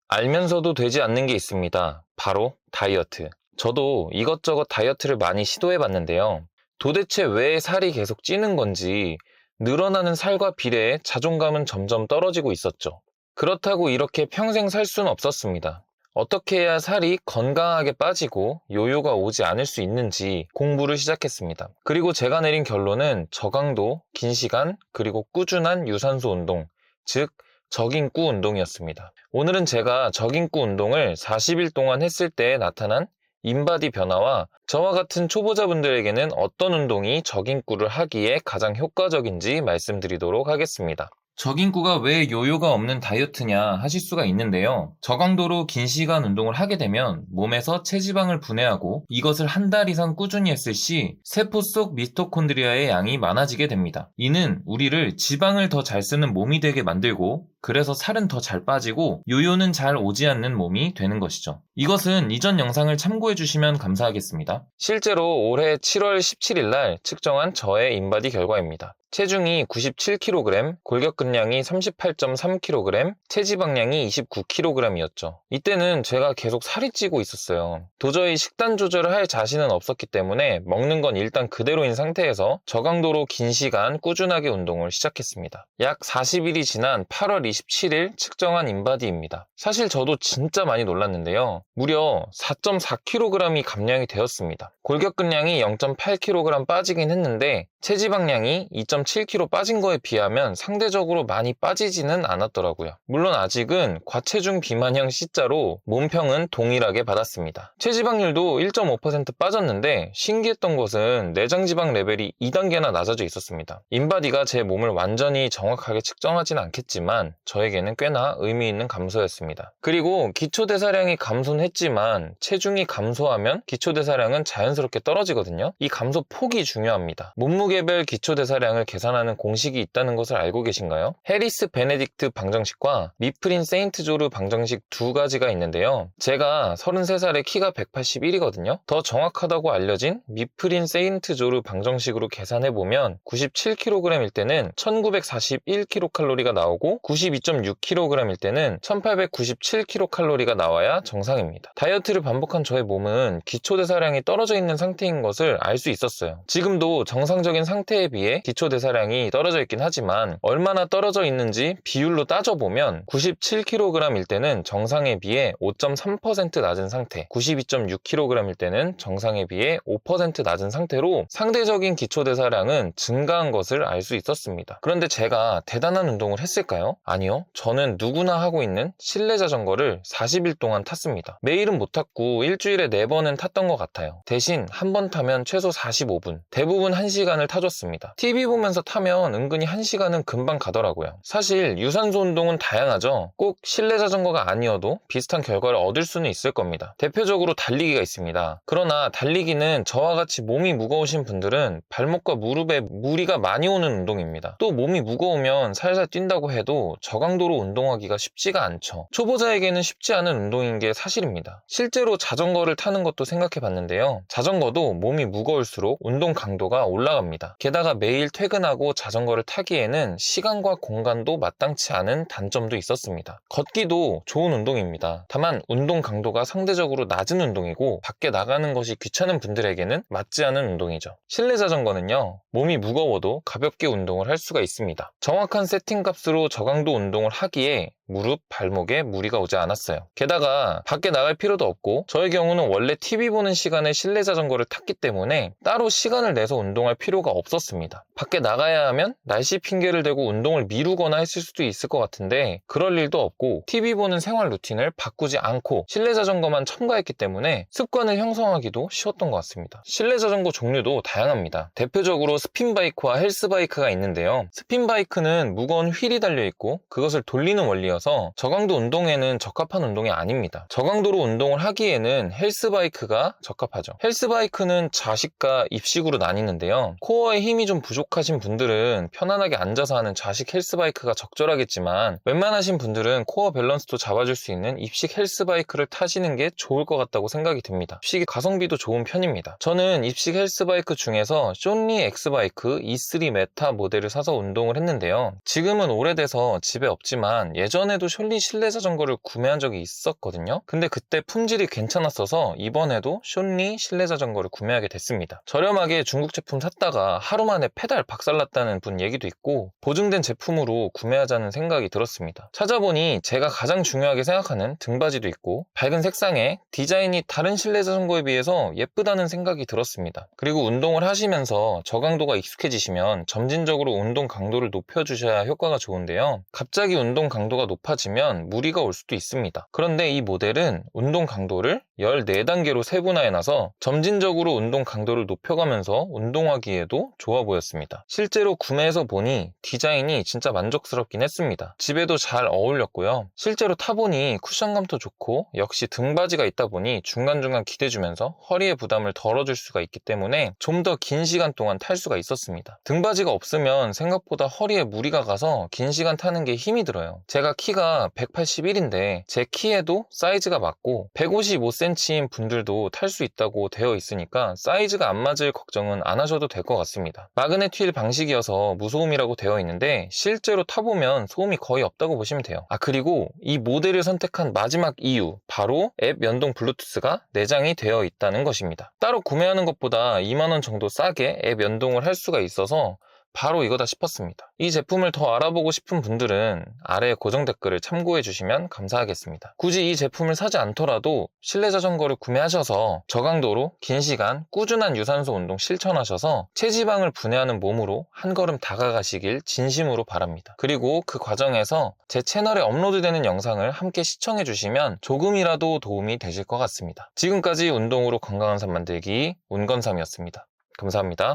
알면서도 되지 않는 게 있습니다. 바로 다이어트. 저도 이것저것 다이어트를 많이 시도해 봤는데요. 도대체 왜 살이 계속 찌는 건지, 늘어나는 살과 비례해 자존감은 점점 떨어지고 있었죠. 그렇다고 이렇게 평생 살 수는 없었습니다. 어떻게 해야 살이 건강하게 빠지고 요요가 오지 않을 수 있는지 공부를 시작했습니다. 그리고 제가 내린 결론은 저강도, 긴 시간, 그리고 꾸준한 유산소 운동, 즉 저깅꾸 운동이었습니다. 오늘은 제가 저깅꾸 운동을 40일 동안 했을 때 나타난 인바디 변화와 저와 같은 초보자분들에게는 어떤 운동이 저깅꾸를 하기에 가장 효과적인지 말씀드리도록 하겠습니다. 저깅꾸가 왜 요요가 없는 다이어트냐 하실 수가 있는데요. 저강도로 긴 시간 운동을 하게 되면 몸에서 체지방을 분해하고 이것을 한 달 이상 꾸준히 했을 시 세포 속 미토콘드리아의 양이 많아지게 됩니다. 이는 우리를 지방을 더 잘 쓰는 몸이 되게 만들고 그래서 살은 더 잘 빠지고 요요는 잘 오지 않는 몸이 되는 것이죠. 이것은 이전 영상을 참고해 주시면 감사하겠습니다. 실제로 올해 7월 17일 날 측정한 저의 인바디 결과입니다. 체중이 97kg, 골격근량이 38.3kg, 체지방량이 29kg이었죠. 이때는 제가 계속 살이 찌고 있었어요. 도저히 식단 조절을 할 자신은 없었기 때문에 먹는 건 일단 그대로인 상태에서 저강도로 긴 시간 꾸준하게 운동을 시작했습니다. 약 40일이 지난 8월 27일 측정한 인바디입니다. 사실 저도 진짜 많이 놀랐는데요. 무려 4.4kg이 감량이 되었습니다. 골격근량이 0.8kg 빠지긴 했는데 체지방량이 2.7kg 빠진 거에 비하면 상대적으로 많이 빠지지는 않았더라고요. 물론 아직은 과체중 비만형 C자로 몸평은 동일하게 받았습니다. 체지방률도 1.5% 빠졌는데 신기했던 것은 내장지방 레벨이 2단계나 낮아져 있었습니다. 인바디가 제 몸을 완전히 정확하게 측정하진 않겠지만 저에게는 꽤나 의미 있는 감소였습니다. 그리고 기초대사량이 감소는 했지만 체중이 감소하면 기초대사량은 자연스럽게 떨어지거든요. 이 감소 폭이 중요합니다. 몸무게별 기초대사량을 계산하는 공식이 있다는 것을 알고 계신가요? 해리스 베네딕트 방정식과 미프린 세인트조르 방정식 두 가지가 있는데요. 제가 33살에 키가 181이거든요. 더 정확하다고 알려진 미프린 세인트조르 방정식으로 계산해보면 97kg일 때는 1941kcal가 나오고 92.6kg일 때는 1897kcal가 나와야 정상입니다. 다이어트를 반복한 저의 몸은 기초대사량이 떨어져 있는 상태인 것을 알 수 있었어요. 지금도 정상적인 상태에 비해 기초대사량이 떨어져 있긴 하지만 얼마나 떨어져 있는지 비율로 따져보면 97kg일 때는 정상에 비해 5.3% 낮은 상태, 92.6kg일 때는 정상에 비해 5% 낮은 상태로 상대적인 기초대사량은 증가한 것을 알 수 있었습니다. 그런데 제가 대단한 운동을 했을까요? 아니요. 저는 누구나 하고 있는 실내 자전거를 40일 동안 탔습니다. 매일은 못 탔고 일주일에 4번은 탔던 것 같아요. 대신 한 번 타면 최소 45분, 대부분 1시간을 타줬습니다. TV 보면서 타면 은근히 1시간은 금방 가더라고요. 사실 유산소 운동은 다양하죠. 꼭 실내 자전거가 아니어도 비슷한 결과를 얻을 수는 있을 겁니다. 대표적으로 달리기가 있습니다. 그러나 달리기는 저와 같이 몸이 무거우신 분들은 발목과 무릎에 무리가 많이 오는 운동입니다. 또 몸이 무거우면 살살 뛴다고 해도 저강도로 운동하기가 쉽지가 않죠. 초보자에게는 쉽지 않은 운동인 게 사실입니다. 실제로 자전거를 타는 것도 생각해 봤는데요. 자전거도 몸이 무거울수록 운동 강도가 올라갑니다. 게다가 매일 퇴근하고 자전거를 타기에는 시간과 공간도 마땅치 않은 단점도 있었습니다. 걷기도 좋은 운동입니다. 다만 운동 강도가 상대적으로 낮은 운동이고 밖에 나가는 것이 귀찮은 분들에게는 맞지 않은 운동이죠. 실내 자전거는요, 몸이 무거워도 가볍게 운동을 할 수가 있습니다. 정확한 세팅 값으로 저강도 운동을 하기에 무릎, 발목에 무리가 오지 않았어요. 게다가 밖에 나갈 필요도 없고 저의 경우는 원래 TV 보는 시간에 실내 자전거를 탔기 때문에 따로 시간을 내서 운동할 필요가 없었습니다. 밖에 나가야 하면 날씨 핑계를 대고 운동을 미루거나 했을 수도 있을 것 같은데 그럴 일도 없고 TV 보는 생활 루틴을 바꾸지 않고 실내 자전거만 첨가했기 때문에 습관을 형성하기도 쉬웠던 것 같습니다. 실내 자전거 종류도 다양합니다. 대표적으로 스핀바이크와 헬스바이크가 있는데요. 스핀바이크는 무거운 휠이 달려있고 그것을 돌리는 원리여서 저강도 운동에는 적합한 운동이 아닙니다. 저강도로 운동을 하기에는 헬스바이크가 적합하죠. 헬스바이크는 좌식과 입식으로 나뉘는데요. 코어에 힘이 좀 부족하신 분들은 편안하게 앉아서 하는 좌식 헬스바이크가 적절하겠지만 웬만하신 분들은 코어 밸런스도 잡아줄 수 있는 입식 헬스바이크를 타시는 게 좋을 것 같다고 생각이 듭니다. 입식이 가성비도 좋은 편입니다. 저는 입식 헬스바이크 중에서 쇼리 엑스바이크 E3 메타 모델을 사서 운동을 했는데요. 지금은 오래돼서 집에 없지만 예전에 예전에도 쇼리 실내 자전거를 구매한 적이 있었거든요. 근데 그때 품질이 괜찮았어서 이번에도 쇼리 실내 자전거를 구매하게 됐습니다. 저렴하게 중국 제품 샀다가 하루 만에 페달 박살났다는 분 얘기도 있고 보증된 제품으로 구매하자는 생각이 들었습니다. 찾아보니 제가 가장 중요하게 생각하는 등받이도 있고 밝은 색상에 디자인이 다른 실내 자전거에 비해서 예쁘다는 생각이 들었습니다. 그리고 운동을 하시면서 저강도가 익숙해지시면 점진적으로 운동 강도를 높여주셔야 효과가 좋은데요. 갑자기 운동 강도가 높아지면 무리가 올 수도 있습니다. 그런데 이 모델은 운동 강도를 14단계로 세분화해놔서 점진적으로 운동 강도를 높여가면서 운동하기에도 좋아 보였습니다. 실제로 구매해서 보니 디자인이 진짜 만족스럽긴 했습니다. 집에도 잘 어울렸고요. 실제로 타보니 쿠션감도 좋고 역시 등받이가 있다 보니 중간중간 기대주면서 허리의 부담을 덜어줄 수가 있기 때문에 좀 더 긴 시간 동안 탈 수가 있었습니다. 등받이가 없으면 생각보다 허리에 무리가 가서 긴 시간 타는 게 힘이 들어요. 제가 키가 181인데 제 키에도 사이즈가 맞고 155cm인 분들도 탈 수 있다고 되어 있으니까 사이즈가 안 맞을 걱정은 안 하셔도 될 것 같습니다. 마그넷 휠 방식이어서 무소음이라고 되어 있는데 실제로 타보면 소음이 거의 없다고 보시면 돼요. 그리고 이 모델을 선택한 마지막 이유, 바로 앱 연동 블루투스가 내장이 되어 있다는 것입니다. 따로 구매하는 것보다 2만원 정도 싸게 앱 연동을 할 수가 있어서 바로 이거다 싶었습니다. 이 제품을 더 알아보고 싶은 분들은 아래 고정 댓글을 참고해 주시면 감사하겠습니다. 굳이 이 제품을 사지 않더라도 실내 자전거를 구매하셔서 저강도로 긴 시간 꾸준한 유산소 운동 실천하셔서 체지방을 분해하는 몸으로 한 걸음 다가가시길 진심으로 바랍니다. 그리고 그 과정에서 제 채널에 업로드되는 영상을 함께 시청해 주시면 조금이라도 도움이 되실 것 같습니다. 지금까지 운동으로 건강한 삶 만들기 운건삼이었습니다. 감사합니다.